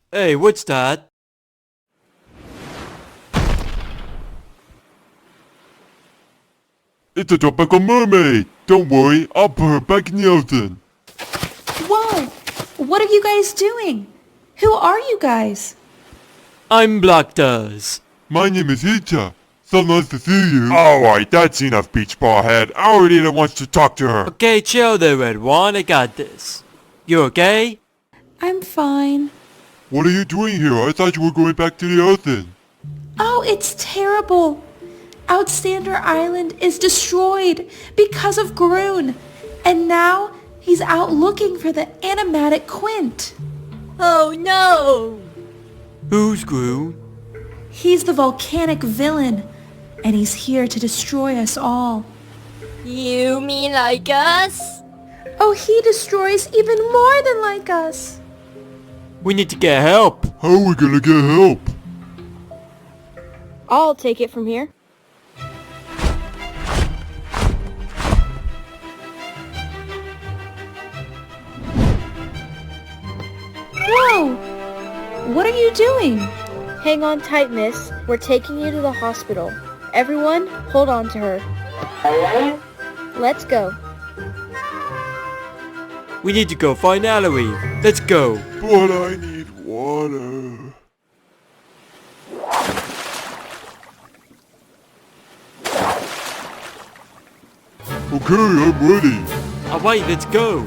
Hey, what's that? It's a tropical mermaid. Don't worry, I'll put her back in the ocean. Whoa! What are you guys doing? Who are you guys? I'm Black Daz. My name is Icha. So nice to see you. Alright, that's enough, beach ball head. I already wants to talk to her. Okay, chill there, Red One. I got this. You okay? I'm fine. What are you doing here? I thought you were going back to the ocean. Oh, it's terrible. Outstander Island is destroyed because of Grun. And now he's out looking for the Animatic Quint. Oh no! Who's Grun? He's the volcanic villain, and he's here to destroy us all. You mean like us? Oh, he destroys even more than like us. We need to get help. How are we gonna get help? I'll take it from here. Whoa! What are you doing? Hang on tight, miss. We're taking you to the hospital. Everyone, hold on to her. Let's go. We need to go find Aloe. Let's go. But I need water. Okay, I'm ready. Alright, let's go.